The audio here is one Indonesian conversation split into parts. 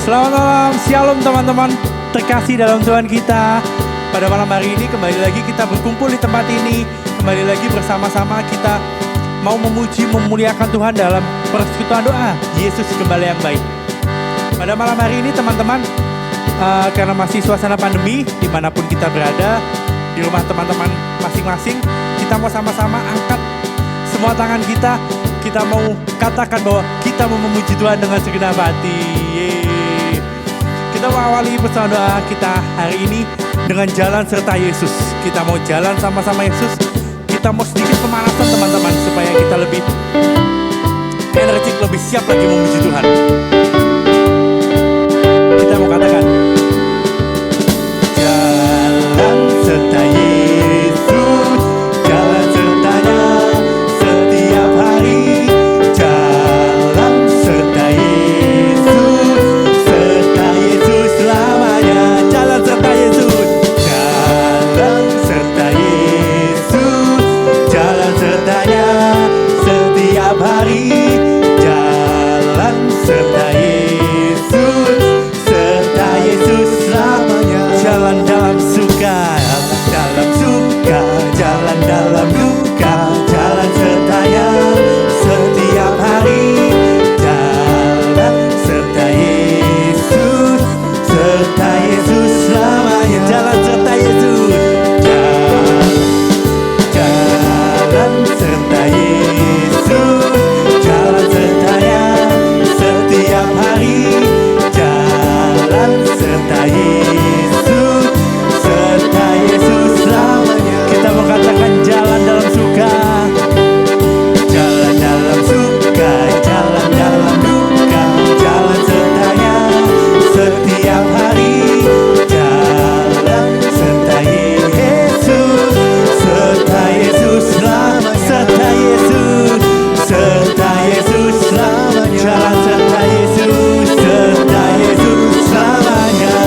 Selamat malam, shalom teman-teman terkasih dalam Tuhan kita. Pada malam hari ini kembali lagi kita berkumpul di tempat ini. Kembali lagi bersama-sama kita mau memuji, memuliakan Tuhan dalam persekutuan doa Yesus Gembala yang baik. Pada malam hari ini teman-teman, karena masih suasana pandemi, dimanapun kita berada, di rumah teman-teman masing-masing, kita mau sama-sama angkat semua tangan kita mau katakan bahwa kita mau memuji Tuhan dengan segenap hati. Kita mau awali bersama doa kita hari ini dengan jalan serta Yesus. Kita mau jalan sama-sama Yesus. Kita mau sedikit pemanasan teman-teman supaya kita lebih energik, lebih siap lagi memuji Tuhan. Kita mau katakan jalan serta Yesus, jalan sertanya setiap hari. Jalan serta Yesus, serta Yesus selamanya. Jalan serta Yesus, jalan serta Yesus, jalan sertanya setiap hari. Jalan serta Yesus, serta Yesus selamanya. Jalan dalam suka, dalam suka, jalan dalam duka, jalan sertanya setiap hari. Jalan serta Yesus, serta Yesus selamanya. Jalan serta Yesus, jalan serta Yesus, jalan sertanya setiap hari. Jalan serta Yesus, serta Yesus selamanya. Kita mau katakan jalan dalam suka, jalan dalam suka, jalan dalam duka, jalan sertanya setiap hari. Jalan serta Yesus, serta Yesus selamanya. Serta Yesus, serta Yesus selamanya. Jalan serta Yesus, serta Yesus selamanya.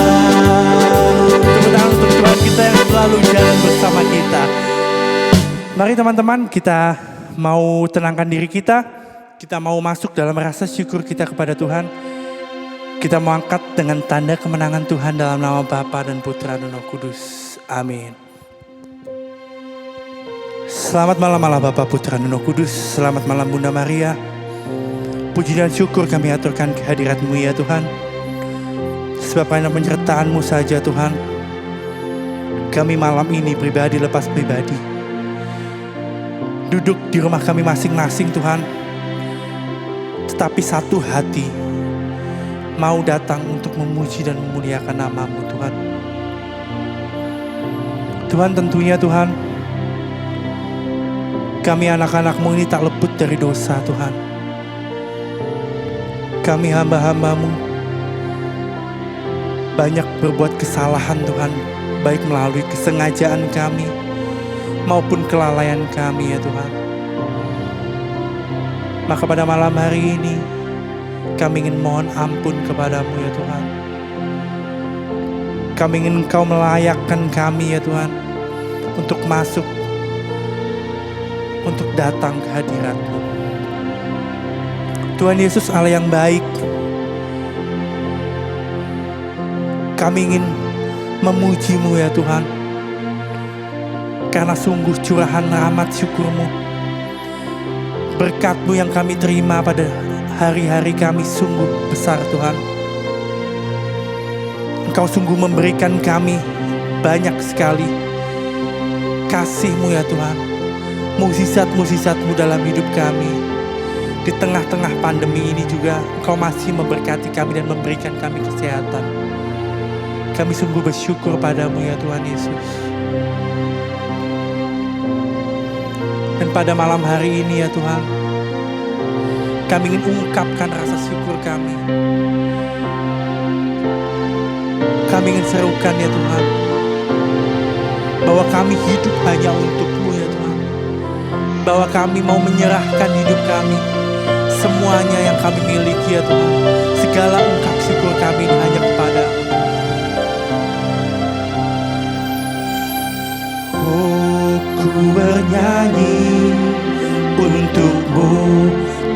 Tepuk tangan untuk Tuhan kita yang selalu jalan bersama kita. Mari teman-teman, kita mau tenangkan diri kita. Kita mau masuk dalam rasa syukur kita kepada Tuhan. Kita mau angkat dengan tanda kemenangan Tuhan dalam nama Bapa dan Putra dan Roh Kudus. Amin. Selamat malam Allah Bapa, Putra dan Roh Kudus. Selamat malam Bunda Maria. Puji dan syukur kami aturkan kehadirat-Mu ya Tuhan. Sebab hanya penyertaan-Mu saja Tuhan. Kami malam ini pribadi lepas pribadi. Duduk di rumah kami masing-masing Tuhan. Tetapi satu hati mau datang untuk memuji dan memuliakan nama-Mu Tuhan. Tuhan tentunya Tuhan, kami anak-anak-Mu ini tak luput dari dosa Tuhan. Kami hamba-hamba-Mu banyak berbuat kesalahan Tuhan, baik melalui kesengajaan kami maupun kelalaian kami ya Tuhan. Maka pada malam hari ini kami ingin mohon ampun kepadamu ya Tuhan. Kami ingin Engkau melayakkan kami ya Tuhan untuk masuk, untuk datang ke hadirat-Mu. Tuhan Yesus Allah yang baik, kami ingin memuji-Mu ya Tuhan. Karena sungguh curahan rahmat syukur-Mu, berkat-Mu yang kami terima pada hari-hari kami sungguh besar Tuhan. Engkau sungguh memberikan kami banyak sekali kasih-Mu ya Tuhan. Mukjizat-mukjizat-Mu dalam hidup kami. Di tengah-tengah pandemi ini juga Engkau masih memberkati kami dan memberikan kami kesehatan. Kami sungguh bersyukur padamu ya Tuhan Yesus. Dan pada malam hari ini ya Tuhan, kami ingin ungkapkan rasa syukur kami. Kami ingin serukan ya Tuhan, bahwa kami hidup hanya untuk-Mu ya Tuhan. Bahwa kami mau menyerahkan hidup kami, semuanya yang kami miliki ya Tuhan. Segala ungkap syukur kami ini hanya kepada-Mu. Oh, ku bernyanyi untuk-Mu,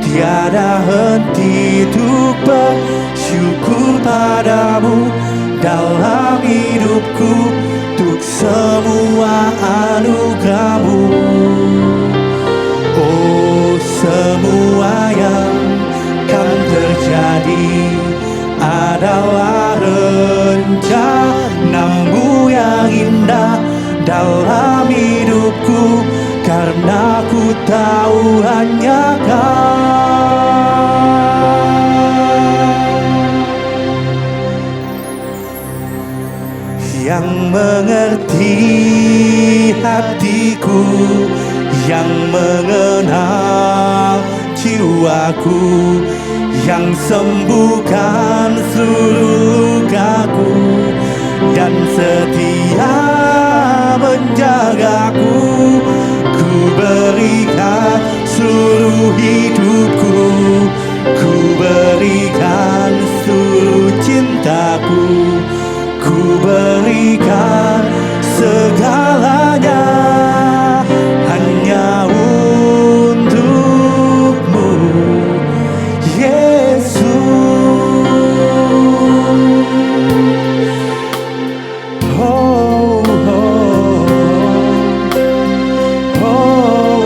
tiada henti untuk bersyukur padamu dalam hidupku, untuk semua anugerahmu. Oh, semua yang kan terjadi adalah rencanamu yang indah dalam hidupku, karena ku tahu hanya Kau yang mengerti hatiku, yang mengenal jiwaku, yang sembuhkan seluruh lukaku dan setia menjagaku. Ku berikan seluruh hidupku, ku berikan seluruh cintaku, ku berikan segalanya hanya untukmu, Yesus. Oh, oh, oh, oh,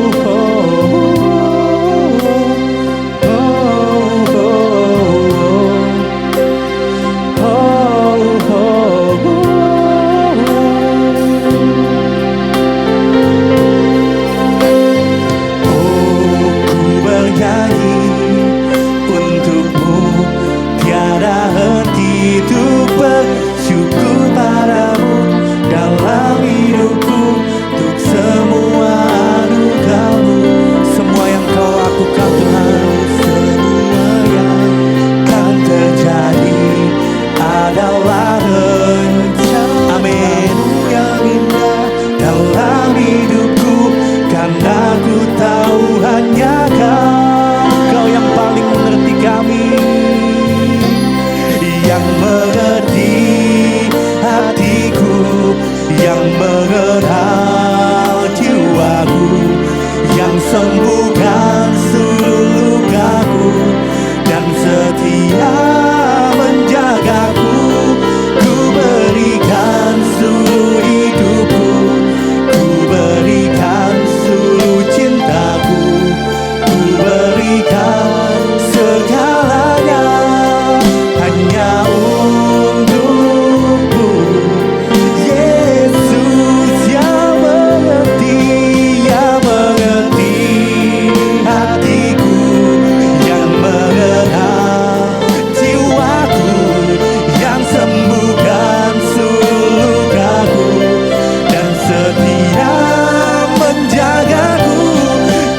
sembuhkan seluruh lukaku dan setia menjagaku. Ku berikan seluruh hidupku, ku berikan seluruh cintaku, ku berikan segalanya hanya untukmu, Yesus yang mengerti hatiku, yang mengenal jiwaku, yang sembuhkan seluruh lukaku dan setia menjagaku.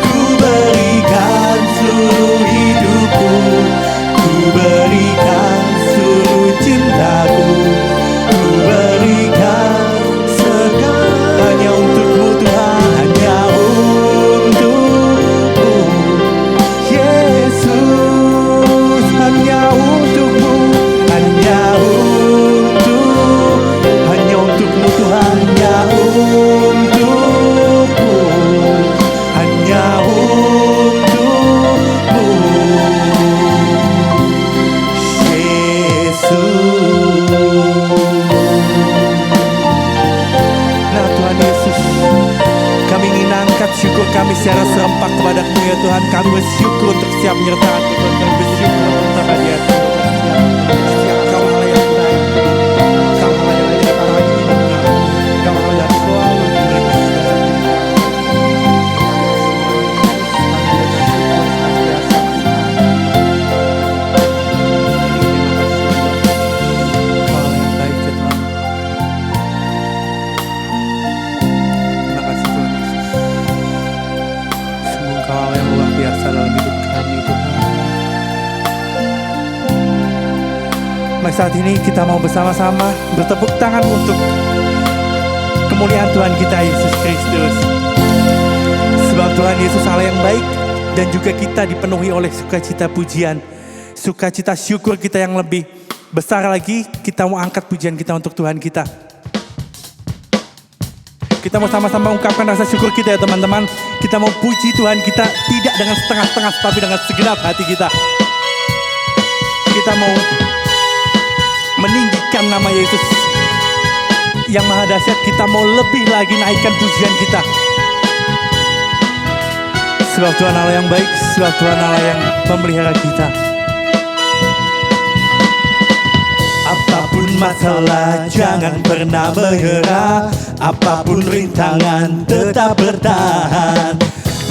Ku berikan seluruh hidupku, ku berikan seluruh cintaku, ku berikan segala hanya untukmu Tuhan, hanya untukmu Yesus, hanya untukmu, hanya untukmu Tuhan, hanya untukmu, hanya untukmu Yesus. Nah Tuhan Yesus, kami ingin angkat syukur kami secara serempak kepada-Mu ya Tuhan. Kami bersyukur untuk setiap penyertaan Tuhan. Kami bersyukur untuk kehadiran Tuhan. Kau Allah yang baik, Kau Allah yang tidak pernah meninggalkan, Kau Allah yang selalu memberikan segala Kau yang baik ya Tuhan. Terima kasih Tuhan Yesus. Sungguh Kau Allah yang luar biasa dalam hidup kami Tuhan. Mari saat ini kita mau bersama-sama bertepuk tangan untuk kemuliaan Tuhan kita Yesus Kristus. Sebab Tuhan Yesus Allah yang baik dan juga kita dipenuhi oleh sukacita pujian, sukacita syukur kita yang lebih besar lagi. Kita mau angkat pujian kita untuk Tuhan kita. Kita mau sama-sama ungkapkan rasa syukur kita ya teman-teman. Kita mau puji Tuhan kita tidak dengan setengah-setengah, tapi dengan segenap hati kita. Kita mau meninggikan nama Yesus yang maha dahsyat. Kita mau lebih lagi naikkan pujian kita, sebab Tuhan Allah yang baik, sebab Tuhan Allah yang memelihara kita. Apapun masalah jangan pernah menyerah, apapun rintangan tetap bertahan.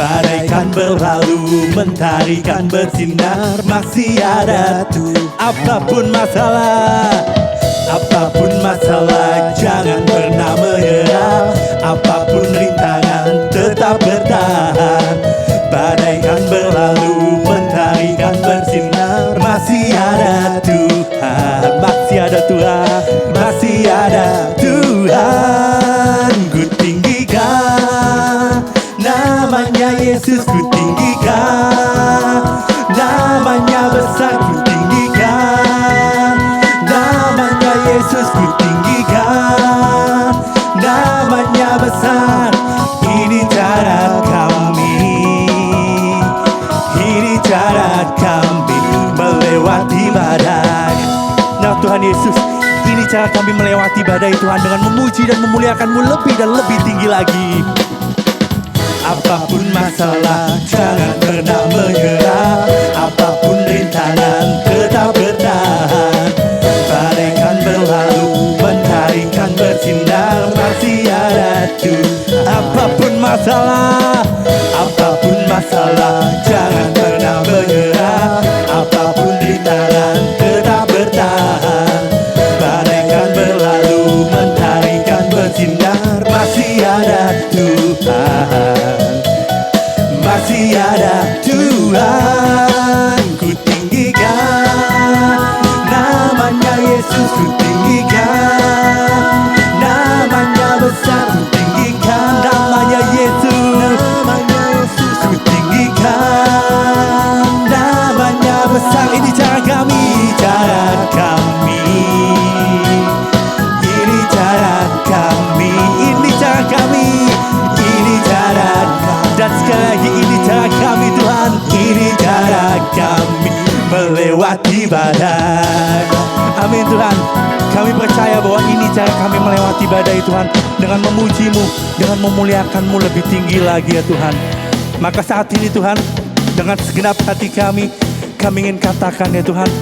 Bagaikan berlalu, mentari kan bersinar, masih ada tuh. Apapun masalah jangan pernah menyerah, apapun rintangan tetap bertahan. Bagaikan berlalu, mentari kan bersinar, masih ada Tuhan, masih ada Tuhan, masih ada Tuhan. Ku tinggikan namanya Yesus, ku tinggikan namanya besar, ku tinggikan namanya Yesus, ku tinggikan namanya besar. Ini cara kami, ini cara kami melewati badai. Nah Tuhan Yesus, ini cara kami melewati badai Tuhan, dengan memuji dan memuliakan-Mu lebih dan lebih tinggi lagi. Apapun masalah jangan pernah menyerah, apapun rintangan tetap bertahan. Bagaikan berlalu, mentari kan bersinar, masih ada Tuhan. Apapun masalah jangan pernah menyerah, apapun rintangan tetap bertahan. Bagaikan berlalu, mentari kan bersinar, masih ada Tuhan, masih ada Tuhan. Ku tinggikan namanya Yesus, ku tinggikan namanya besar, ku tinggikan namanya Yesus, ku tinggikan namanya besar. Ini cara kami, ini cara kami, ini cara kami, ini cara kami. Dan sekali lagi ini cara kami Tuhan, ini cara kami melewati badai. Amin Tuhan, kami percaya bahwa ini cara kami melewati badai Tuhan, dengan memuji-Mu, dengan memuliakan-Mu lebih tinggi lagi ya Tuhan. Maka saat ini Tuhan, dengan segenap hati kami ingin katakan ya Tuhan,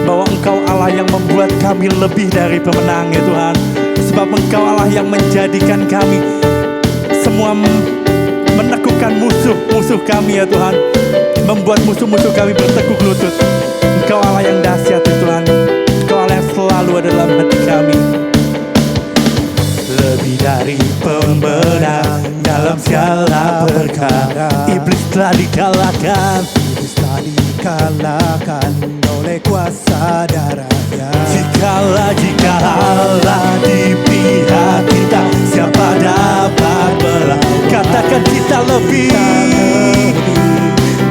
bahwa Engkau Allah yang membuat kami lebih dari pemenang ya Tuhan. Sebab Engkau Allah yang menjadikan kami semua menekukkan musuh-musuh kami ya Tuhan, membuat musuh-musuh kami bertekuk lutut. Engkau Allah yang dahsyat ya Tuhan, Engkau Allah yang selalu ada dalam hati kami. Lebih dari pemenang dalam segala perkara, iblis telah dikalahkan, oleh kuasa darahnya. Jikalau Allah di pihak kita, siapa dapat melawan? Katakan kita lebih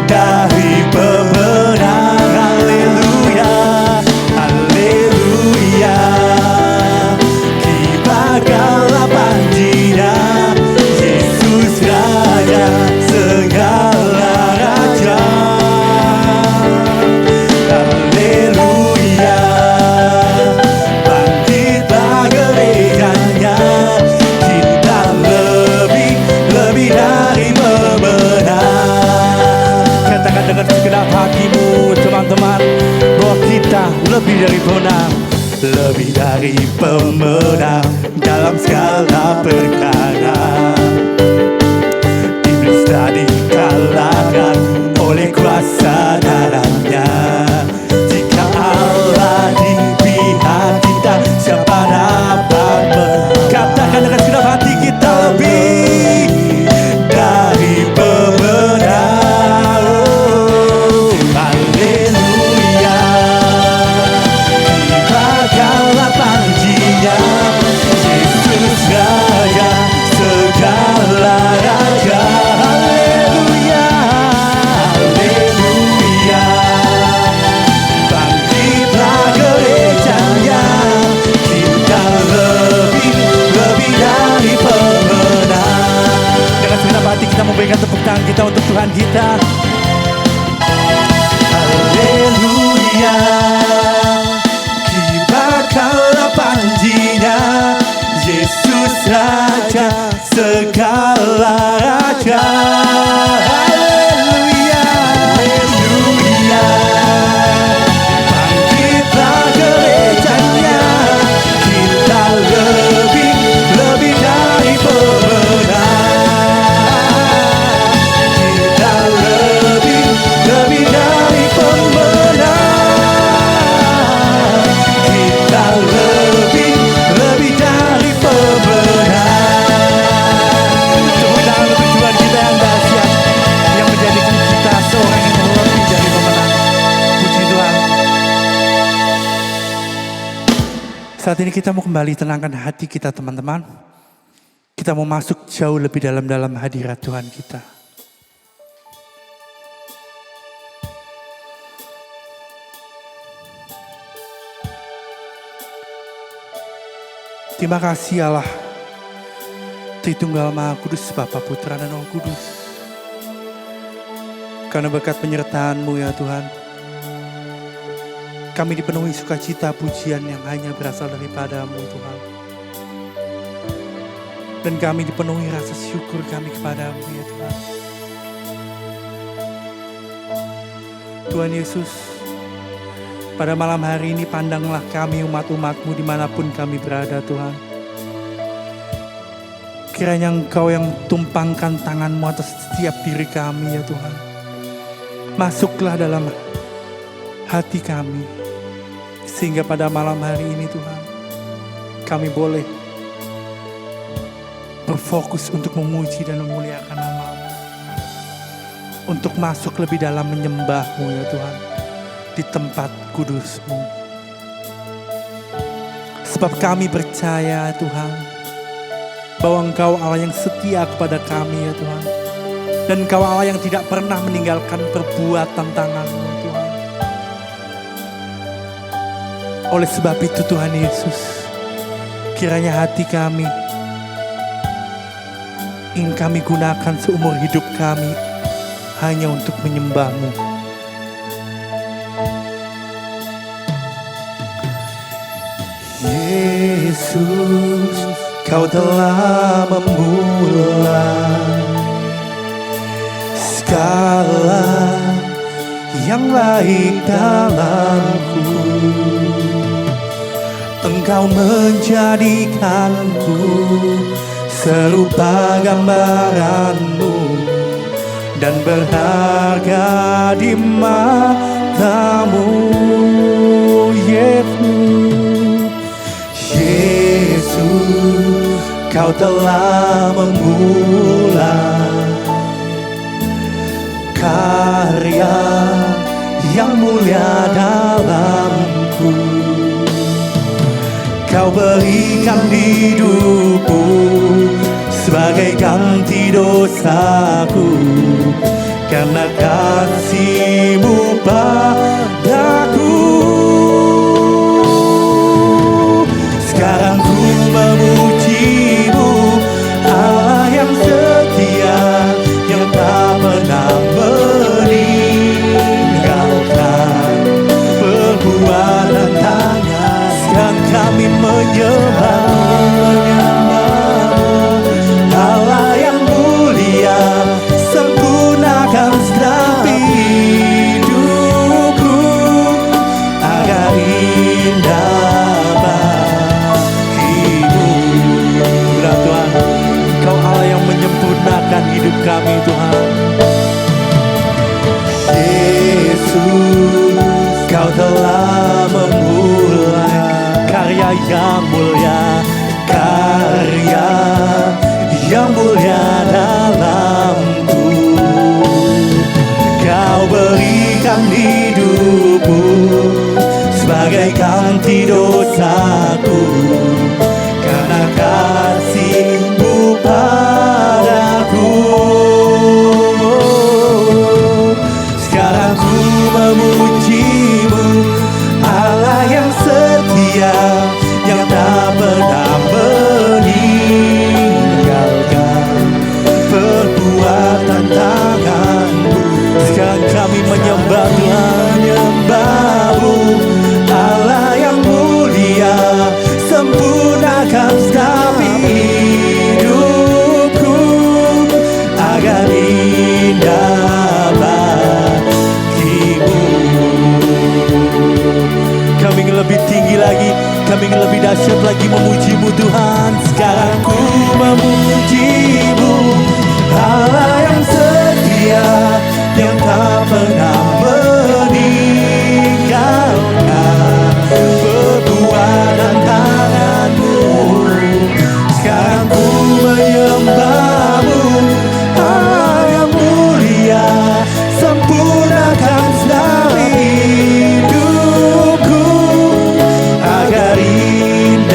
dari pemenang. Haleluya, haleluya. Kibagalah panjinya Yesus Raja segala raja. Haleluya, bangkitlah gerejanya, kita lebih dari pemenang. Katakan dengan segenap hatimu teman-teman, bahwa kita lebih dari pemenang, lebih dari pemenang dalam segala perkara. Iblis telah dikalahkan oleh kuasa darahnya. Jika Allah di pihak kita, siapa dapat menang? Katakan dengan segenap hati, kita lebih dari pemenang. Oh, haleluya. Kibagalah panjinya Yesus Raja segala raja. Haleluya, haleluya. Saat ini kita mau kembali tenangkan hati kita teman-teman. Kita mau masuk jauh lebih dalam hadirat Tuhan kita. Terima kasih Allah, Tritunggal Maha Kudus, Bapa, Putra, dan Roh Kudus. Karena berkat penyertaan-Mu ya Tuhan, kami dipenuhi sukacita pujian yang hanya berasal daripada-Mu Tuhan. Dan kami dipenuhi rasa syukur kami kepada-Mu ya Tuhan. Tuhan Yesus, pada malam hari ini pandanglah kami umat-umat-Mu dimanapun kami berada Tuhan. Kiranya Engkau yang tumpangkan tangan-Mu atas setiap diri kami ya Tuhan. Masuklah dalam hati kami. Sehingga pada malam hari ini Tuhan, kami boleh berfokus untuk memuji dan memuliakan nama-Mu. Untuk masuk lebih dalam menyembah-Mu ya Tuhan. Di tempat kudus-Mu. Sebab kami percaya Tuhan, bahwa Engkau Allah yang setia kepada kami ya Tuhan. Dan Engkau Allah yang tidak pernah meninggalkan perbuatan tangan-Mu Tuhan. Oleh sebab itu Tuhan Yesus, kiranya hati kami ingin kami gunakan seumur hidup kami hanya untuk menyembah-Mu. Yesus, Kau telah memulai segala yang baik dalamku. Engkau menjadikanku serupa gambaran-Mu dan berharga di mata-Mu, Yesus, Kau telah memulai karya yang mulia dalamku. Kau berikan hidupku sebagai ganti dosaku, karena kasih-Mu padaku. Sekarang ku memuji-Mu, Allah yang setia, yang tak pernah meninggalkan perbuatan tangan. Sekarang kami menyembah, Allah yang mulia, sempurnakan setiap hidupku agar indah. Menyempurnakan hidup kami Tuhan. Yesus, Kau telah memulai karya yang mulia, karya yang mulia dalamku. Kau berikan hidupku sebagai ganti dosaku, karena kasih-Mu padaku. Sekarang ku memuji-Mu, Allah yang setia, yang tak pernah meninggalkan perbuatan tangan-Mu. Sekarang kami menyembah-Mu, Allah yang mulia, sempurnakan setiap hidupku agar indah bagi-Mu. Kami ingin lebih tinggi lagi, kami ingin lebih dahsyat lagi memuji-Mu Tuhan. Sekarang ku memuji-Mu, Allah yang setia, yang tak pernah meninggalkan perbuatan tangan-Mu. Sekarang ku menyembah-Mu, Allah yang mulia, sempurnakan setiap hidupku agar indah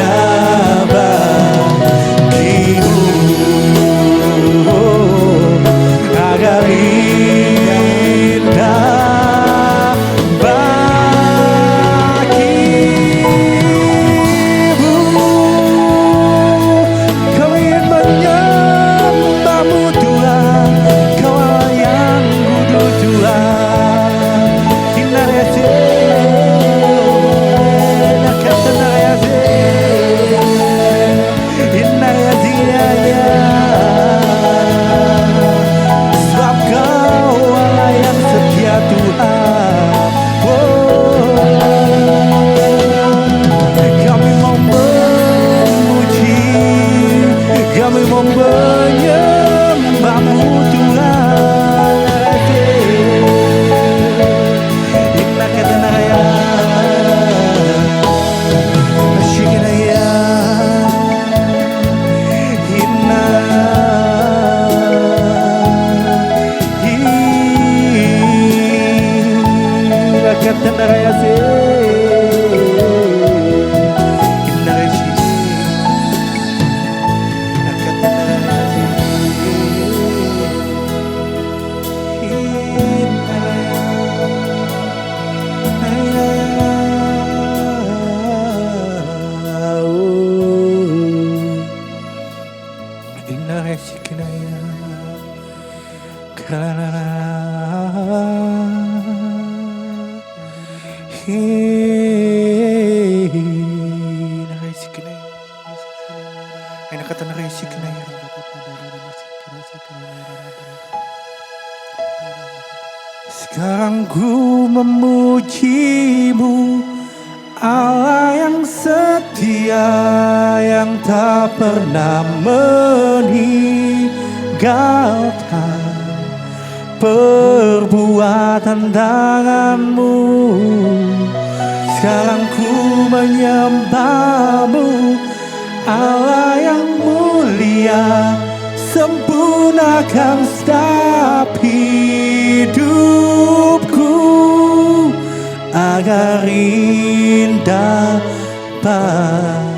Sekarang ku memujimu, Allah yang setia, yang tak pernah meninggalkan perbuatan tanganmu. Sekarang ku menyembahmu, Allah yang mulia, sempurnakan setiap hidupku agar indah bagimu.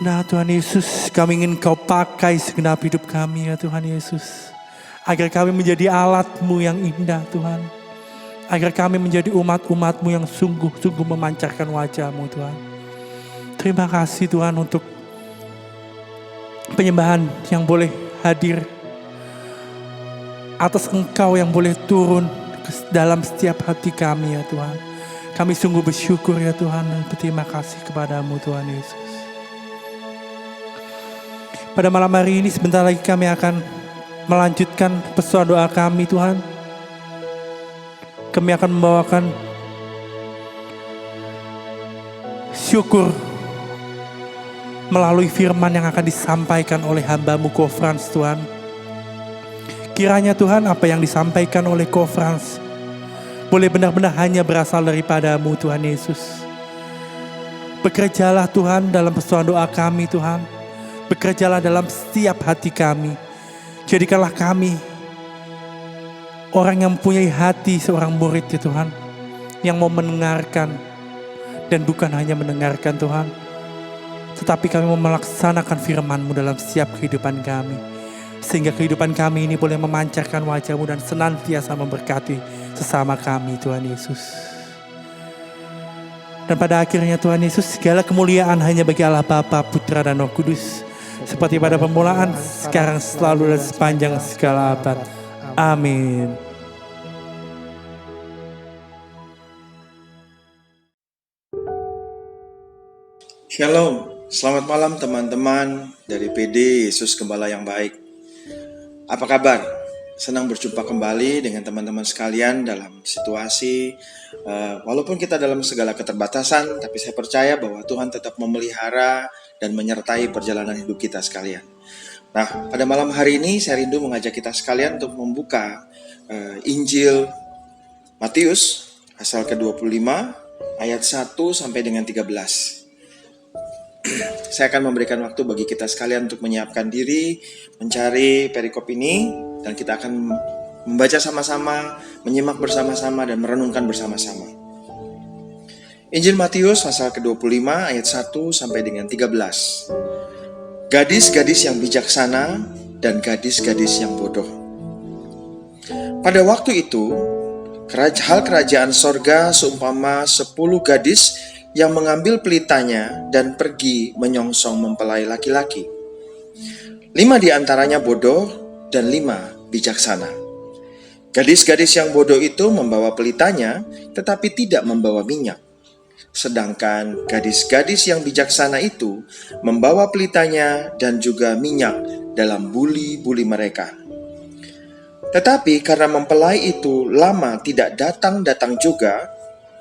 Nah Tuhan Yesus, kami ingin Kau pakai segenap hidup kami ya Tuhan Yesus. Agar kami menjadi alat-Mu yang indah Tuhan. Agar kami menjadi umat-umat-Mu yang sungguh-sungguh memancarkan wajah-Mu Tuhan. Terima kasih Tuhan untuk penyembahan yang boleh hadir. Atas Engkau yang boleh turun ke dalam setiap hati kami ya Tuhan. Kami sungguh bersyukur ya Tuhan dan berterima kasih kepadamu Tuhan Yesus. Pada malam hari ini sebentar lagi kami akan melanjutkan pesan doa kami Tuhan. Kami akan membawakan syukur melalui firman yang akan disampaikan oleh hamba-Mu Ko Frans Tuhan. Kiranya Tuhan apa yang disampaikan oleh Ko Frans boleh benar-benar hanya berasal daripada-Mu Tuhan Yesus. Bekerjalah Tuhan dalam pesan doa kami Tuhan. Bekerjalah dalam setiap hati kami. Jadikanlah kami orang yang mempunyai hati seorang murid ya Tuhan. Yang mau mendengarkan. Dan bukan hanya mendengarkan Tuhan. Tetapi kami mau melaksanakan firman-Mu dalam setiap kehidupan kami. Sehingga kehidupan kami ini boleh memancarkan wajah-Mu dan senantiasa memberkati sesama kami Tuhan Yesus. Dan pada akhirnya Tuhan Yesus, segala kemuliaan hanya bagi Allah Bapa, Putra dan Roh Kudus. Seperti pada permulaan, sekarang, selalu, dan sepanjang segala abad. Amin. Shalom, selamat malam teman-teman dari PD Yesus Gembala yang baik. Apa kabar? Senang berjumpa kembali dengan teman-teman sekalian dalam situasi walaupun kita dalam segala keterbatasan, tapi saya percaya bahwa Tuhan tetap memelihara dan menyertai perjalanan hidup kita sekalian. Nah, pada malam hari ini saya rindu mengajak kita sekalian untuk membuka Injil Matius pasal ke-25 ayat 1 sampai dengan 13. Saya akan memberikan waktu bagi kita sekalian untuk menyiapkan diri, mencari perikop ini, dan kita akan membaca sama-sama, menyimak bersama-sama, dan merenungkan bersama-sama. Injil Matius pasal ke-25 ayat 1 sampai dengan 13. Gadis-gadis yang bijaksana dan gadis-gadis yang bodoh. Pada waktu itu, hal kerajaan sorga seumpama 10 gadis yang mengambil pelitanya dan pergi menyongsong mempelai laki-laki. 5 di antaranya bodoh dan 5 bijaksana. Gadis-gadis yang bodoh itu membawa pelitanya tetapi tidak membawa minyak. Sedangkan gadis-gadis yang bijaksana itu membawa pelitanya dan juga minyak dalam buli-buli mereka. Tetapi karena mempelai itu lama tidak datang-datang juga,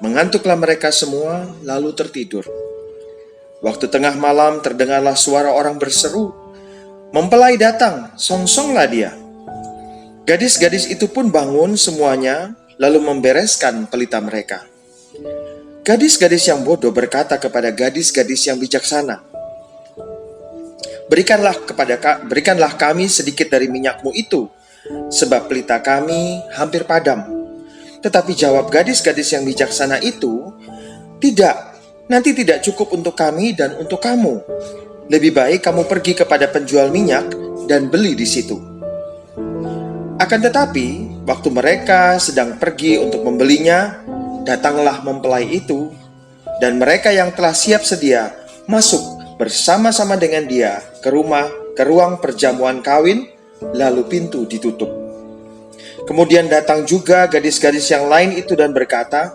mengantuklah mereka semua lalu tertidur. Waktu tengah malam terdengarlah suara orang berseru, "Mempelai datang, songsonglah dia." Gadis-gadis itu pun bangun semuanya lalu membereskan pelita mereka. Gadis-gadis yang bodoh berkata kepada gadis-gadis yang bijaksana, Berikanlah kami sedikit dari minyakmu itu, sebab pelita kami hampir padam." Tetapi jawab gadis-gadis yang bijaksana itu, "Tidak, nanti tidak cukup untuk kami dan untuk kamu. Lebih baik kamu pergi kepada penjual minyak dan beli di situ." Akan tetapi, waktu mereka sedang pergi untuk membelinya, datanglah mempelai itu, dan mereka yang telah siap sedia masuk bersama-sama dengan dia ke ruang perjamuan kawin, lalu pintu ditutup. Kemudian datang juga gadis-gadis yang lain itu dan berkata,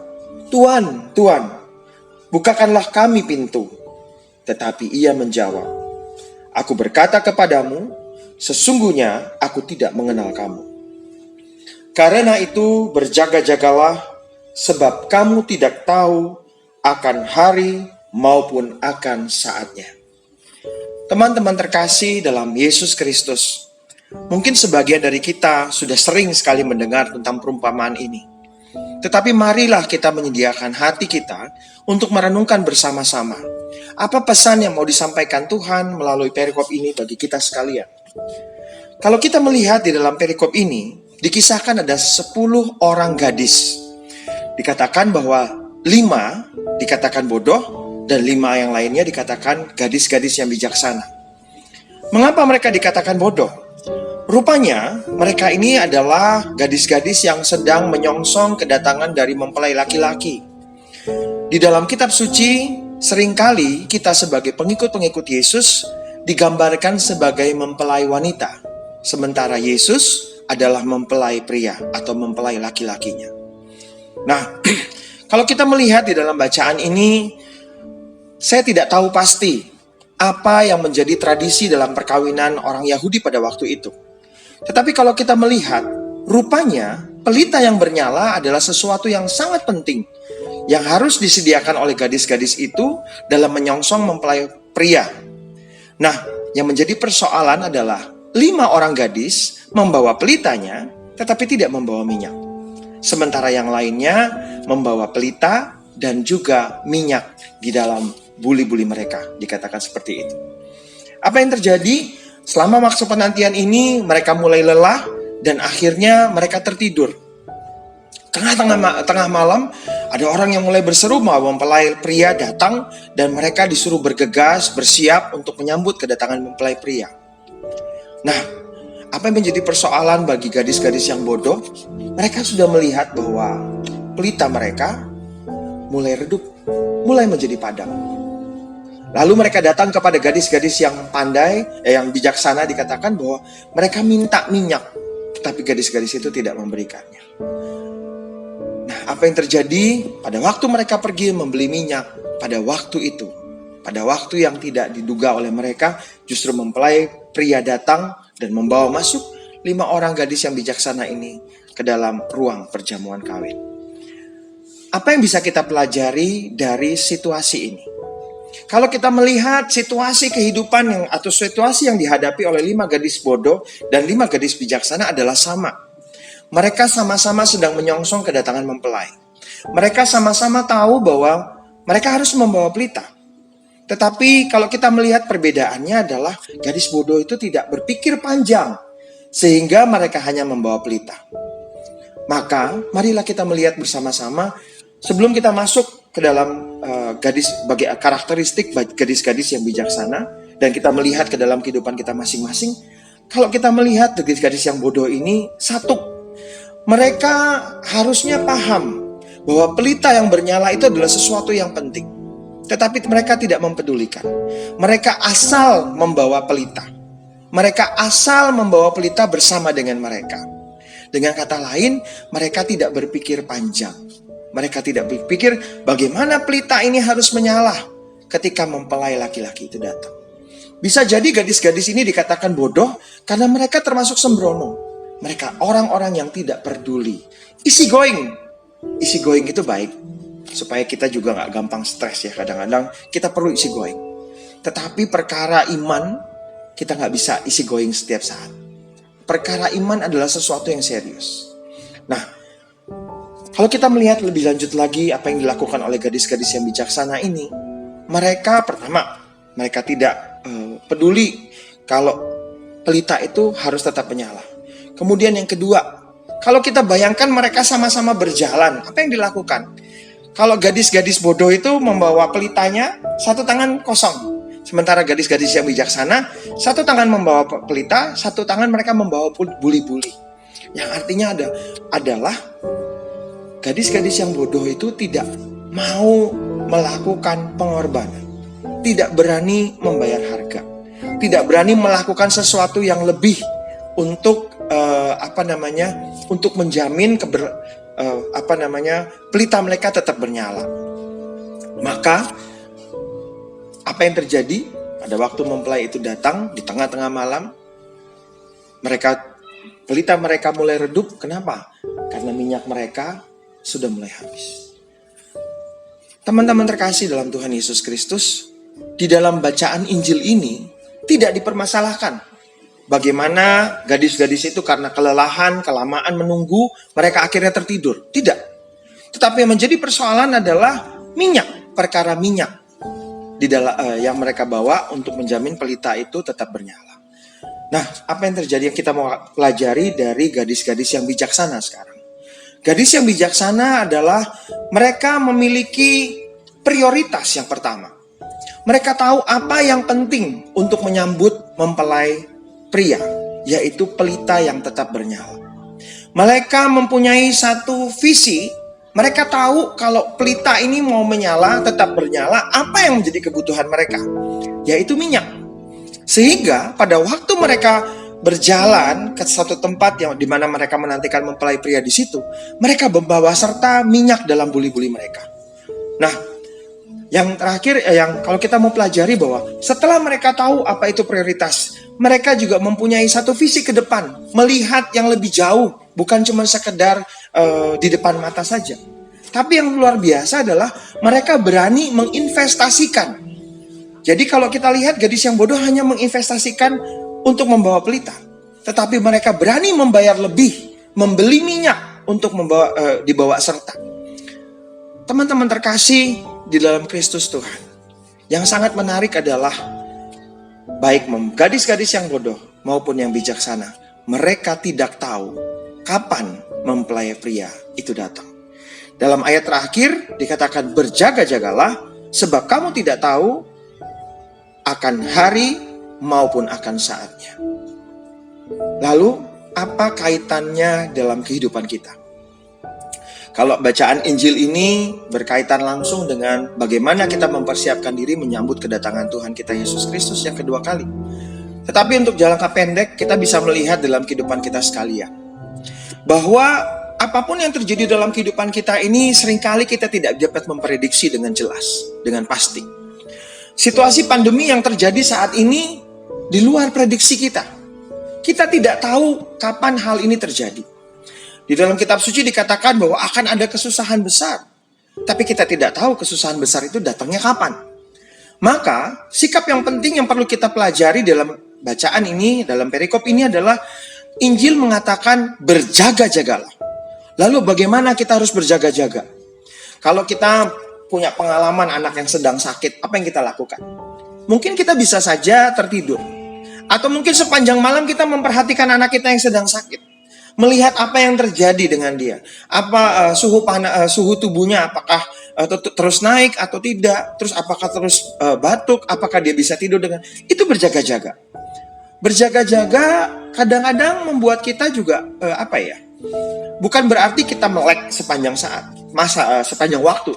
"Tuan, Tuan, bukakanlah kami pintu." Tetapi ia menjawab, "Aku berkata kepadamu, sesungguhnya aku tidak mengenal kamu. Karena itu berjaga-jagalah, sebab kamu tidak tahu akan hari maupun akan saatnya." Teman-teman terkasih dalam Yesus Kristus, mungkin sebagian dari kita sudah sering sekali mendengar tentang perumpamaan ini. Tetapi marilah kita menyediakan hati kita untuk merenungkan bersama-sama. Apa pesan yang mau disampaikan Tuhan melalui perikop ini bagi kita sekalian? Kalau kita melihat di dalam perikop ini, dikisahkan ada 10 orang gadis. Dikatakan bahwa 5 dikatakan bodoh, dan 5 yang lainnya dikatakan gadis-gadis yang bijaksana. Mengapa mereka dikatakan bodoh? Rupanya mereka ini adalah gadis-gadis yang sedang menyongsong kedatangan dari mempelai laki-laki. Di dalam kitab suci, seringkali kita sebagai pengikut-pengikut Yesus digambarkan sebagai mempelai wanita, sementara Yesus adalah mempelai pria atau mempelai laki-lakinya. Nah, kalau kita melihat di dalam bacaan ini, saya tidak tahu pasti apa yang menjadi tradisi dalam perkawinan orang Yahudi pada waktu itu. Tetapi kalau kita melihat, rupanya pelita yang bernyala adalah sesuatu yang sangat penting yang harus disediakan oleh gadis-gadis itu dalam menyongsong mempelai pria. Nah, yang menjadi persoalan adalah 5 orang gadis membawa pelitanya tetapi tidak membawa minyak. Sementara yang lainnya membawa pelita dan juga minyak di dalam buli-buli mereka, dikatakan seperti itu. Apa yang terjadi? Selama masa penantian ini, mereka mulai lelah dan akhirnya mereka tertidur. Tengah malam, ada orang yang mulai berseru bahwa mempelai pria datang dan mereka disuruh bergegas, bersiap untuk menyambut kedatangan mempelai pria. Nah, apa yang menjadi persoalan bagi gadis-gadis yang bodoh? Mereka sudah melihat bahwa pelita mereka mulai redup, mulai menjadi padam. Lalu mereka datang kepada gadis-gadis yang pandai, yang bijaksana, dikatakan bahwa mereka minta minyak, tetapi gadis-gadis itu tidak memberikannya. Nah, apa yang terjadi? Pada waktu mereka pergi membeli minyak, pada waktu itu, pada waktu yang tidak diduga oleh mereka, justru mempelai pria datang dan membawa masuk 5 orang gadis yang bijaksana ini ke dalam ruang perjamuan kawin. Apa yang bisa kita pelajari dari situasi ini? Kalau kita melihat situasi kehidupan atau situasi yang dihadapi oleh 5 gadis bodoh dan 5 gadis bijaksana adalah sama. Mereka sama-sama sedang menyongsong kedatangan mempelai. Mereka sama-sama tahu bahwa mereka harus membawa pelita. Tetapi kalau kita melihat perbedaannya adalah gadis bodoh itu tidak berpikir panjang sehingga mereka hanya membawa pelita. Maka marilah kita melihat bersama-sama sebelum kita masuk ke dalam bagi karakteristik gadis-gadis yang bijaksana dan kita melihat ke dalam kehidupan kita masing-masing. Kalau kita melihat gadis-gadis yang bodoh ini, satu, mereka harusnya paham bahwa pelita yang bernyala itu adalah sesuatu yang penting. Tetapi mereka tidak mempedulikan. Mereka asal membawa pelita. Mereka asal membawa pelita bersama dengan mereka. Dengan kata lain, mereka tidak berpikir panjang. Mereka tidak berpikir bagaimana pelita ini harus menyala ketika mempelai laki-laki itu datang. Bisa jadi gadis-gadis ini dikatakan bodoh karena mereka termasuk sembrono. Mereka orang-orang yang tidak peduli. Easy going itu baik. Supaya kita juga gak gampang stres ya. Kadang-kadang kita perlu easy going. Tetapi perkara iman, kita gak bisa easy going setiap saat. Perkara iman adalah sesuatu yang serius. Nah, kalau kita melihat lebih lanjut lagi apa yang dilakukan oleh gadis-gadis yang bijaksana ini, mereka pertama, mereka tidak peduli kalau pelita itu harus tetap menyala. Kemudian yang kedua, kalau kita bayangkan mereka sama-sama berjalan, apa yang dilakukan? Kalau gadis-gadis bodoh itu membawa pelitanya, satu tangan kosong. Sementara gadis-gadis yang bijaksana, satu tangan membawa pelita, satu tangan mereka membawa buli-buli. Yang artinya adalah gadis-gadis yang bodoh itu tidak mau melakukan pengorbanan, tidak berani membayar harga, tidak berani melakukan sesuatu yang lebih untuk untuk menjamin pelita mereka tetap bernyala. Maka apa yang terjadi pada waktu mempelai itu datang di tengah-tengah malam, pelita mereka mulai redup. Kenapa? Karena minyak mereka sudah mulai habis. Teman-teman terkasih dalam Tuhan Yesus Kristus, di dalam bacaan Injil ini tidak dipermasalahkan bagaimana gadis-gadis itu karena kelelahan, kelamaan menunggu, mereka akhirnya tertidur. Tidak. Tetapi yang menjadi persoalan adalah minyak, perkara minyak yang mereka bawa untuk menjamin pelita itu tetap bernyala. Nah, apa yang terjadi yang kita mau pelajari dari gadis-gadis yang bijaksana sekarang? Gadis yang bijaksana adalah mereka memiliki prioritas yang pertama. Mereka tahu apa yang penting untuk menyambut mempelai pria, yaitu pelita yang tetap bernyala. Mereka mempunyai satu visi. Mereka tahu kalau pelita ini mau menyala, tetap bernyala, apa yang menjadi kebutuhan mereka, yaitu minyak. Sehingga pada waktu mereka berjalan ke suatu tempat yang di mana mereka menantikan mempelai pria di situ, mereka membawa serta minyak dalam buli-buli mereka. Nah, yang terakhir yang kalau kita mau pelajari bahwa setelah mereka tahu apa itu prioritas, mereka juga mempunyai satu visi ke depan, melihat yang lebih jauh, bukan cuma sekedar di depan mata saja. Tapi yang luar biasa adalah mereka berani menginvestasikan. Jadi kalau kita lihat gadis yang bodoh hanya menginvestasikan untuk membawa pelita, tetapi mereka berani membayar lebih, membeli minyak untuk dibawa serta. Teman-teman terkasih di dalam Kristus Tuhan, yang sangat menarik adalah baik gadis-gadis yang bodoh maupun yang bijaksana, mereka tidak tahu kapan mempelai pria itu datang. Dalam ayat terakhir dikatakan berjaga-jagalah sebab kamu tidak tahu akan hari maupun akan saatnya. Lalu apa kaitannya dalam kehidupan kita? Kalau bacaan Injil ini berkaitan langsung dengan bagaimana kita mempersiapkan diri menyambut kedatangan Tuhan kita Yesus Kristus yang kedua kali. Tetapi untuk jangka pendek kita bisa melihat dalam kehidupan kita sekalian, bahwa apapun yang terjadi dalam kehidupan kita ini seringkali kita tidak dapat memprediksi dengan jelas, dengan pasti. Situasi pandemi yang terjadi saat ini di luar prediksi kita. Kita tidak tahu kapan hal ini terjadi. Di dalam kitab suci dikatakan bahwa akan ada kesusahan besar. Tapi kita tidak tahu kesusahan besar itu datangnya kapan. Maka sikap yang penting yang perlu kita pelajari dalam bacaan ini, dalam perikop ini adalah Injil mengatakan berjaga-jagalah. Lalu bagaimana kita harus berjaga-jaga? Kalau kita punya pengalaman anak yang sedang sakit, apa yang kita lakukan? Mungkin kita bisa saja tertidur. Atau mungkin sepanjang malam kita memperhatikan anak kita yang sedang sakit. Melihat apa yang terjadi dengan dia. Apa suhu tubuhnya, apakah terus naik atau tidak. Terus apakah terus batuk, apakah dia bisa tidur dengan. Itu berjaga-jaga. Berjaga-jaga kadang-kadang membuat kita juga bukan berarti kita melek sepanjang sepanjang waktu.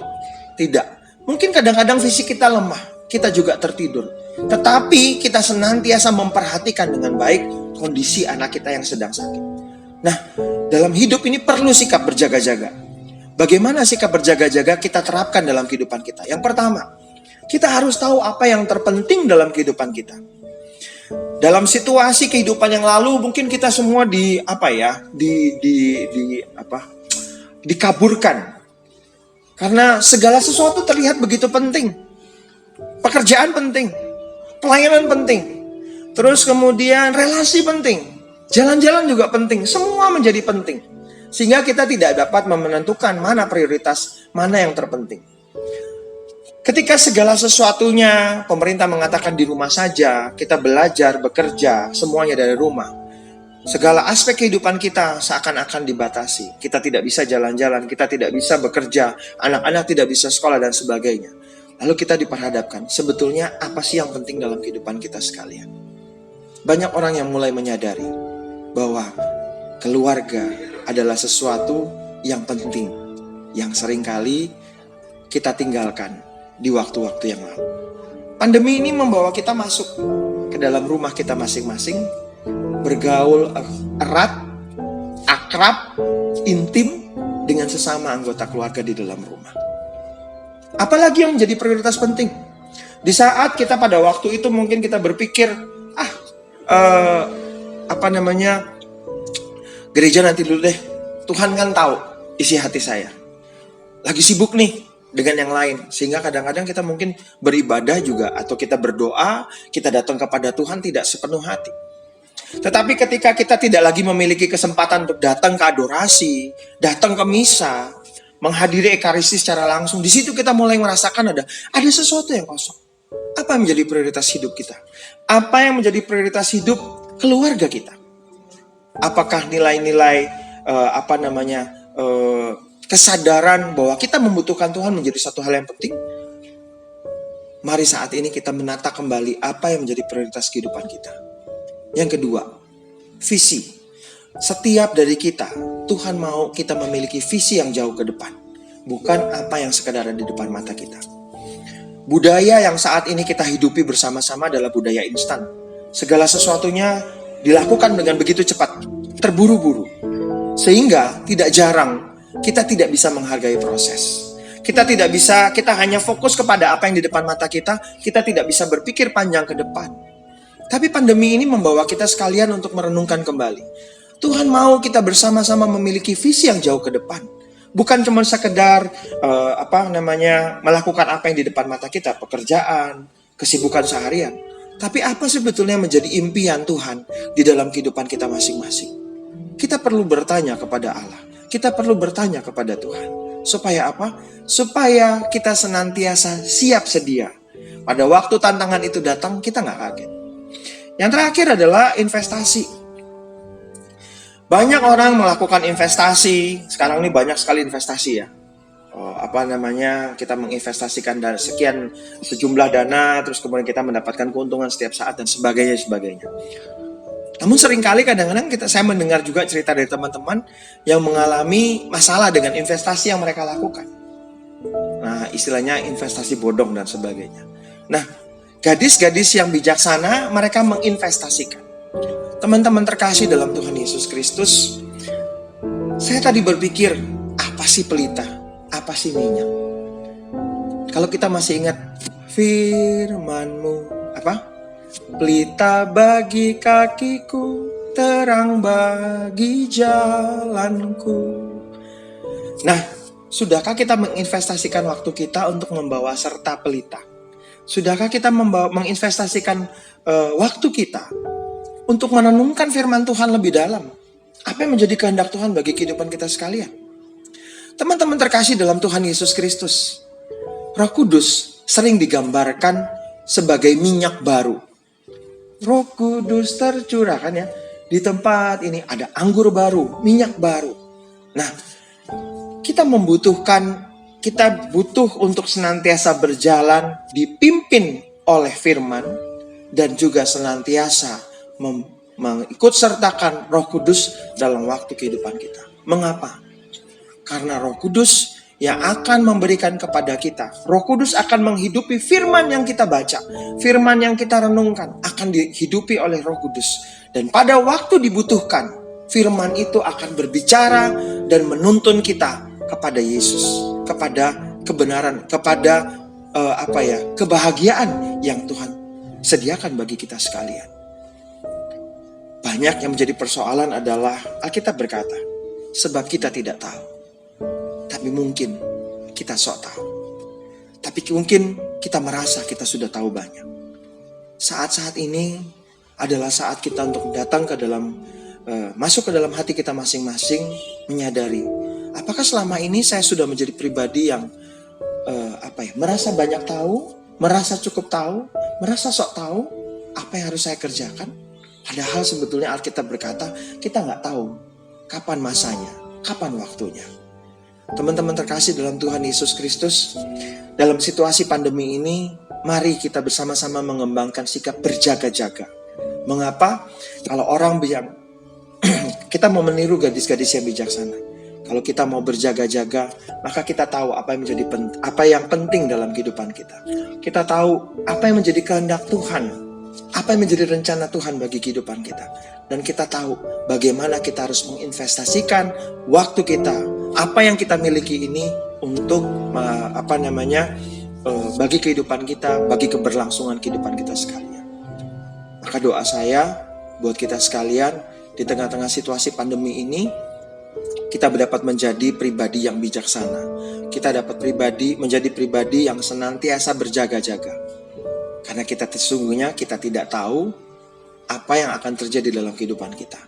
Tidak. Mungkin kadang-kadang fisik kita lemah, kita juga tertidur. Tetapi kita senantiasa memperhatikan dengan baik kondisi anak kita yang sedang sakit. Nah, dalam hidup ini perlu sikap berjaga-jaga. Bagaimana sikap berjaga-jaga kita terapkan dalam kehidupan kita? Yang pertama, kita harus tahu apa yang terpenting dalam kehidupan kita. Dalam situasi kehidupan yang lalu mungkin kita semua dikaburkan. Karena segala sesuatu terlihat begitu penting. Pekerjaan penting, pelayanan penting. Terus kemudian relasi penting. Jalan-jalan juga penting, semua menjadi penting. Sehingga kita tidak dapat menentukan mana prioritas, mana yang terpenting. Ketika segala sesuatunya pemerintah mengatakan di rumah saja, kita belajar, bekerja, semuanya dari rumah. Segala aspek kehidupan kita seakan-akan dibatasi. Kita tidak bisa jalan-jalan, kita tidak bisa bekerja, anak-anak tidak bisa sekolah dan sebagainya. Lalu kita diperhadapkan, sebetulnya apa sih yang penting dalam kehidupan kita sekalian? Banyak orang yang mulai menyadari bahwa keluarga adalah sesuatu yang penting, yang seringkali kita tinggalkan di waktu-waktu yang lalu. Pandemi ini membawa kita masuk ke dalam rumah kita masing-masing, bergaul erat, akrab, intim dengan sesama anggota keluarga di dalam rumah. Apalagi yang menjadi prioritas penting? Di saat kita pada waktu itu mungkin kita berpikir, gereja nanti dulu deh. Tuhan kan tahu isi hati saya. Lagi sibuk nih dengan yang lain. Sehingga kadang-kadang kita mungkin beribadah juga, atau kita berdoa, kita datang kepada Tuhan tidak sepenuh hati. Tetapi ketika kita tidak lagi memiliki kesempatan untuk datang ke adorasi, datang ke misa, menghadiri ekaristi secara langsung, di situ kita mulai merasakan ada sesuatu yang kosong. Apa yang menjadi prioritas hidup kita? Apa yang menjadi prioritas hidup keluarga kita? Apakah nilai-nilai kesadaran bahwa kita membutuhkan Tuhan menjadi satu hal yang penting? Mari saat ini kita menata kembali apa yang menjadi prioritas kehidupan kita. Yang kedua, visi. Setiap dari kita, Tuhan mau kita memiliki visi yang jauh ke depan. Bukan apa yang sekadar ada di depan mata kita. Budaya yang saat ini kita hidupi bersama-sama adalah budaya instan. Segala sesuatunya dilakukan dengan begitu cepat, terburu-buru. Sehingga tidak jarang kita tidak bisa menghargai proses. Kita hanya fokus kepada apa yang di depan mata kita tidak bisa berpikir panjang ke depan. Tapi pandemi ini membawa kita sekalian untuk merenungkan kembali. Tuhan mau kita bersama-sama memiliki visi yang jauh ke depan. Bukan cuma sekedar melakukan apa yang di depan mata kita, pekerjaan, kesibukan seharian. Tapi apa sebetulnya menjadi impian Tuhan di dalam kehidupan kita masing-masing? Kita perlu bertanya kepada Allah. Kita perlu bertanya kepada Tuhan. Supaya apa? Supaya kita senantiasa siap sedia. Pada waktu tantangan itu datang, kita nggak kaget. Yang terakhir adalah investasi. Banyak orang melakukan investasi. Sekarang ini banyak sekali investasi ya. Kita menginvestasikan sejumlah dana, terus kemudian kita mendapatkan keuntungan setiap saat dan sebagainya. Namun seringkali kadang-kadang saya mendengar juga cerita dari teman-teman yang mengalami masalah dengan investasi yang mereka lakukan. Nah, istilahnya investasi bodong dan sebagainya. Nah, gadis-gadis yang bijaksana mereka menginvestasikan. Teman-teman terkasih dalam Tuhan Yesus Kristus, saya tadi berpikir, apa sih pelita? Apa sih minyak? Kalau kita masih ingat firman-Mu, pelita bagi kakiku, terang bagi jalanku. Nah, sudahkah kita menginvestasikan waktu kita untuk membawa serta pelita? Sudahkah kita menginvestasikan waktu kita untuk menenungkan firman Tuhan lebih dalam? Apa yang menjadi kehendak Tuhan bagi kehidupan kita sekalian? Teman-teman terkasih dalam Tuhan Yesus Kristus, Roh Kudus sering digambarkan sebagai minyak baru. Roh Kudus tercurahkan ya. Di tempat ini ada anggur baru, minyak baru. Nah, kita butuh untuk senantiasa berjalan dipimpin oleh firman dan juga senantiasa mengikut sertakan Roh Kudus dalam waktu kehidupan kita. Mengapa? Karena Roh Kudus yang akan memberikan kepada kita. Roh Kudus akan menghidupi firman yang kita baca, firman yang kita renungkan akan dihidupi oleh Roh Kudus. Dan pada waktu dibutuhkan, firman itu akan berbicara dan menuntun kita kepada Yesus, kepada kebenaran, kepada kebahagiaan yang Tuhan sediakan bagi kita sekalian. Banyak yang menjadi persoalan adalah Alkitab berkata, sebab kita tidak tahu. Tapi mungkin kita sok tahu. Tapi mungkin kita merasa kita sudah tahu banyak. Saat-saat ini adalah saat kita untuk datang ke dalam, masuk ke dalam hati kita masing-masing, menyadari, apakah selama ini saya sudah menjadi pribadi yang merasa banyak tahu, merasa cukup tahu, merasa sok tahu apa yang harus saya kerjakan? Padahal sebetulnya Alkitab berkata, kita nggak tahu kapan masanya, kapan waktunya. Teman-teman terkasih dalam Tuhan Yesus Kristus, dalam situasi pandemi ini, mari kita bersama-sama mengembangkan sikap berjaga-jaga. Mengapa? Kalau orang bilang, kita mau meniru gadis-gadis yang bijaksana. Kalau kita mau berjaga-jaga, maka kita tahu apa yang penting dalam kehidupan kita. Kita tahu apa yang menjadi kehendak Tuhan apa yang menjadi rencana Tuhan bagi kehidupan kita. Dan kita tahu bagaimana kita harus menginvestasikan waktu kita, apa yang kita miliki ini untuk bagi kehidupan kita, bagi keberlangsungan kehidupan kita sekalian. Maka doa saya buat kita sekalian, di tengah-tengah situasi pandemi ini, kita dapat menjadi pribadi yang bijaksana. Kita dapat menjadi pribadi yang senantiasa berjaga-jaga. Karena sesungguhnya kita tidak tahu apa yang akan terjadi dalam kehidupan kita.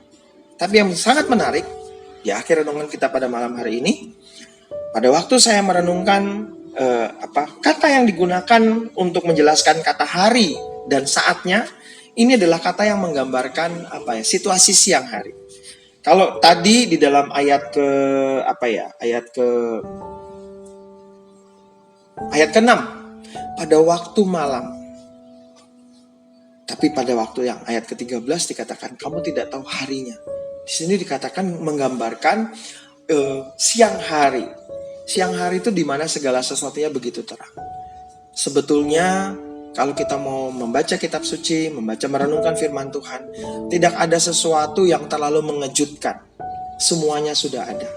Tapi yang sangat menarik, di akhir renungan kita pada malam hari ini, pada waktu saya merenungkan kata yang digunakan untuk menjelaskan kata hari dan saatnya, ini adalah kata yang menggambarkan situasi siang hari. Kalau tadi di dalam ayat ke-6, pada waktu malam. Tapi pada waktu yang ayat ke-13 dikatakan kamu tidak tahu harinya. Di sini dikatakan menggambarkan siang hari. Siang hari itu di mana segala sesuatunya begitu terang. Sebetulnya kalau kita mau membaca kitab suci, merenungkan firman Tuhan, tidak ada sesuatu yang terlalu mengejutkan. Semuanya sudah ada.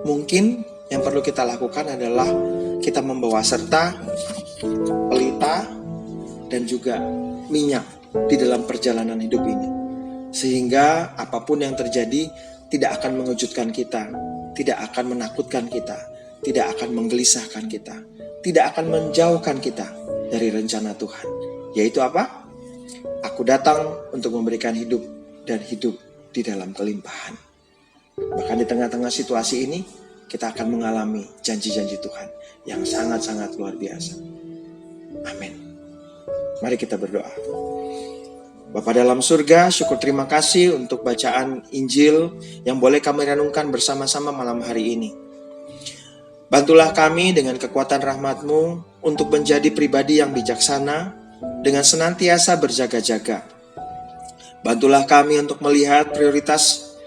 Mungkin yang perlu kita lakukan adalah kita membawa serta pelita dan juga minyak di dalam perjalanan hidup ini. Sehingga apapun yang terjadi tidak akan mengejutkan kita, tidak akan menakutkan kita, tidak akan menggelisahkan kita, tidak akan menjauhkan kita dari rencana Tuhan. Yaitu apa? Aku datang untuk memberikan hidup dan hidup di dalam kelimpahan. Bahkan di tengah-tengah situasi ini, kita akan mengalami janji-janji Tuhan yang sangat-sangat luar biasa. Amin. Mari kita berdoa. Bapa dalam surga, syukur terima kasih untuk bacaan Injil yang boleh kami renungkan bersama-sama malam hari ini. Bantulah kami dengan kekuatan rahmat-Mu untuk menjadi pribadi yang bijaksana dengan senantiasa berjaga-jaga. Bantulah kami untuk melihat prioritas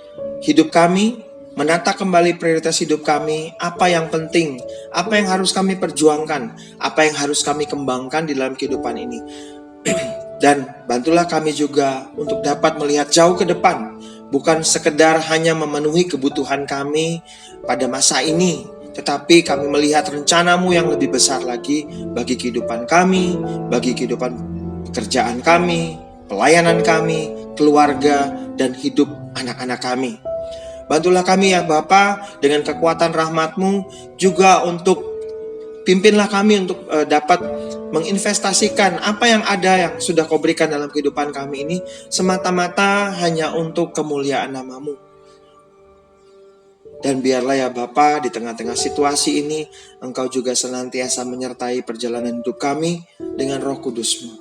hidup kami, menata kembali prioritas hidup kami, apa yang penting, apa yang harus kami perjuangkan, apa yang harus kami kembangkan di dalam kehidupan ini. Dan bantulah kami juga untuk dapat melihat jauh ke depan, bukan sekedar hanya memenuhi kebutuhan kami pada masa ini, tetapi kami melihat rencana-Mu yang lebih besar lagi bagi kehidupan kami, bagi kehidupan pekerjaan kami, pelayanan kami, keluarga, dan hidup anak-anak kami. Bantulah kami ya Bapa dengan kekuatan rahmat-Mu juga untuk pimpinlah kami untuk dapat menginvestasikan apa yang ada yang sudah Kau berikan dalam kehidupan kami ini semata-mata hanya untuk kemuliaan nama-Mu. Dan biarlah ya Bapa di tengah-tengah situasi ini Engkau juga senantiasa menyertai perjalanan hidup kami dengan Roh Kudus-Mu.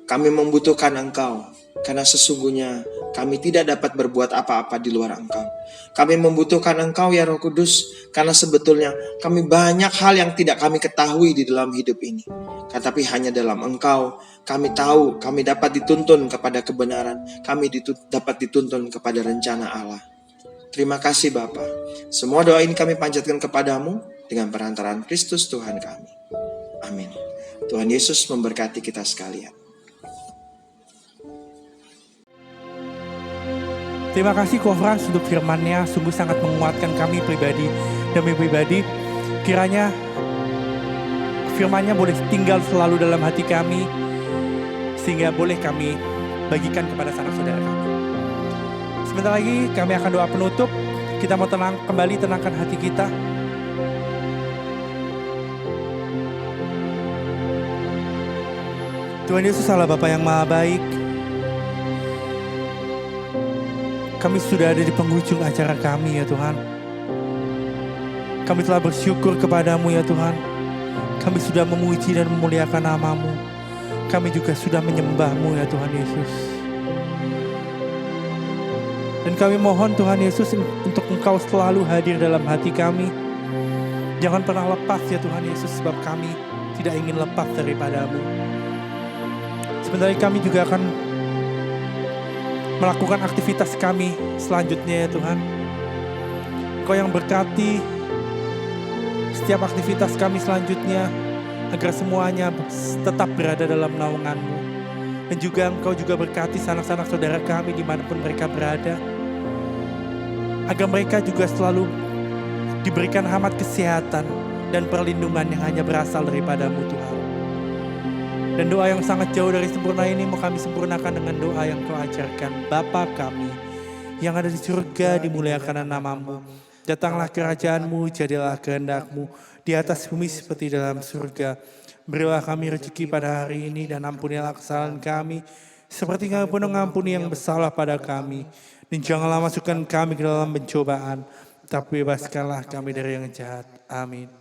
Kami membutuhkan Engkau karena sesungguhnya kami tidak dapat berbuat apa-apa di luar Engkau. Kami membutuhkan Engkau ya Roh Kudus karena sebetulnya kami banyak hal yang tidak kami ketahui di dalam hidup ini. Tetapi hanya dalam Engkau kami tahu, kami dapat dituntun kepada kebenaran, kami dapat dituntun kepada rencana Allah. Terima kasih Bapa. Semua doa ini kami panjatkan kepadamu dengan perantaraan Kristus Tuhan kami. Amin. Tuhan Yesus memberkati kita sekalian. Terima kasih Kofrans untuk firman-Nya, sungguh sangat menguatkan kami pribadi demi pribadi. Kiranya firman-Nya boleh tinggal selalu dalam hati kami, sehingga boleh kami bagikan kepada sanak saudara kami. Sebentar lagi kami akan doa penutup. Kita mau tenangkan hati kita. Tuhan Yesus Allah Bapa yang Maha Baik, kami sudah ada di penghujung acara kami ya Tuhan. Kami telah bersyukur kepadamu ya Tuhan. Kami sudah memuji dan memuliakan nama-Mu. Kami juga sudah menyembah-Mu ya Tuhan Yesus. Dan kami mohon Tuhan Yesus untuk Engkau selalu hadir dalam hati kami. Jangan pernah lepas ya Tuhan Yesus, sebab kami tidak ingin lepas daripada-Mu. Sebentar lagi kami juga akan melakukan aktivitas kami selanjutnya ya Tuhan. Engkau yang berkati setiap aktivitas kami selanjutnya, agar semuanya tetap berada dalam naungan-Mu. Dan juga Engkau juga berkati sanak-sanak saudara kami dimanapun mereka berada. Agar mereka juga selalu diberikan rahmat kesehatan dan perlindungan yang hanya berasal daripada-Mu Tuhan. Dan doa yang sangat jauh dari sempurna ini mau kami sempurnakan dengan doa yang Kau ajarkan. Bapa kami yang ada di surga, dimuliakan nama-Mu. Datanglah kerajaan-Mu, jadilah kehendak-Mu di atas bumi seperti dalam surga. Berilah kami rezeki pada hari ini dan ampunilah kesalahan kami seperti kami pun mengampuni yang bersalah pada kami. Dan janganlah masukkan kami ke dalam pencobaan, tapi bebaskanlah kami dari yang jahat. Amin.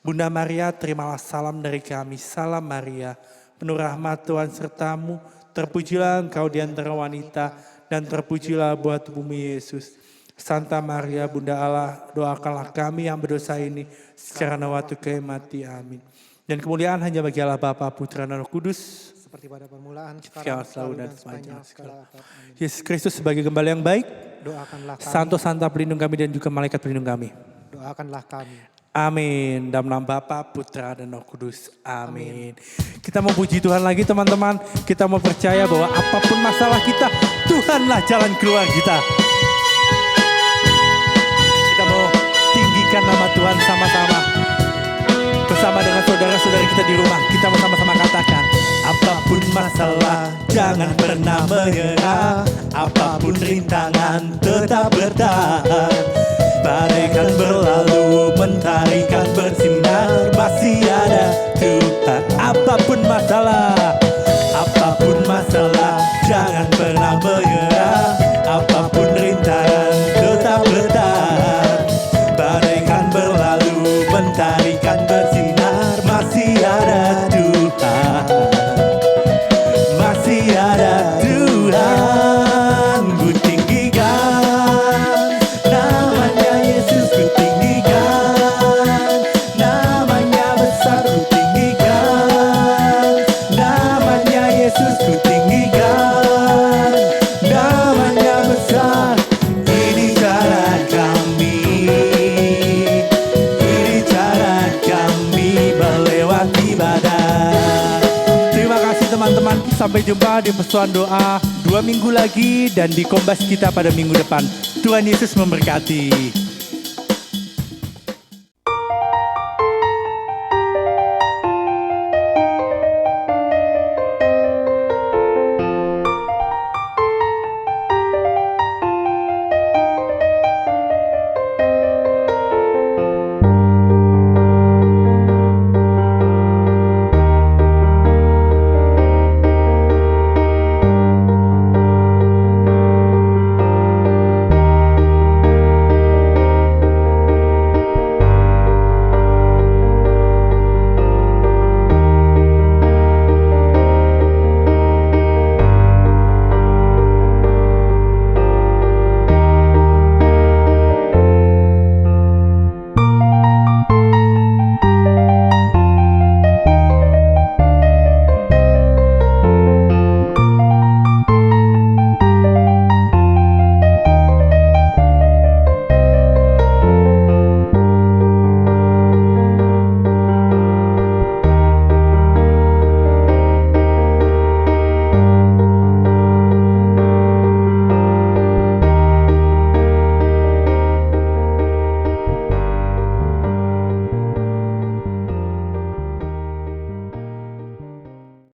Bunda Maria, terimalah salam dari kami. Salam Maria, penuh rahmat Tuhan sertamu. Terpujilah Engkau di antara wanita dan terpujilah buah tubuhmu Yesus. Santa Maria, Bunda Allah, doakanlah kami yang berdosa ini sekarang waktu kami mati. Amin. Dan kemuliaan hanya bagi Allah Bapa, Putra dan Roh Kudus. Seperti pada permulaan, sekarang, Selalu dan sepanjang sepanjang segala abad. Amin. Yesus Kristus sebagai gembala yang baik. Doakanlah kami. Santo Santa pelindung kami dan juga malaikat pelindung kami. Doakanlah kami. Amin. Dalam nama Bapa, Putra dan Roh Kudus. Amin. Kita mau puji Tuhan lagi teman-teman. Kita mau percaya bahwa apapun masalah kita, Tuhanlah jalan keluar kita. Kita mau tinggikan nama Tuhan sama-sama. Bersama dengan saudara-saudari kita di rumah, kita mau sama-sama katakan, apapun masalah, jangan pernah menyerah. Apapun rintangan, tetap bertahan. Badai kan berlalu, mentari kan bersinar, masih ada Tuhan. Apapun masalah, jangan pernah menyerah. Apapun rintangan, tetap bertahan. Badai kan berlalu, mentari kan bersinar, masih ada Tuhan. Masih ada Tuhan. Ku tinggikan namanya Yesus, ku tinggikan namanya besar, ku tinggikan namanya Yesus, ku tinggikan namanya besar. Ini cara kami, ini cara kami melewati badai. Terima kasih teman-teman. Sampai jumpa di Pesuan Doa 2 minggu lagi dan di Kombas kita pada minggu depan. Tuhan Yesus memberkati.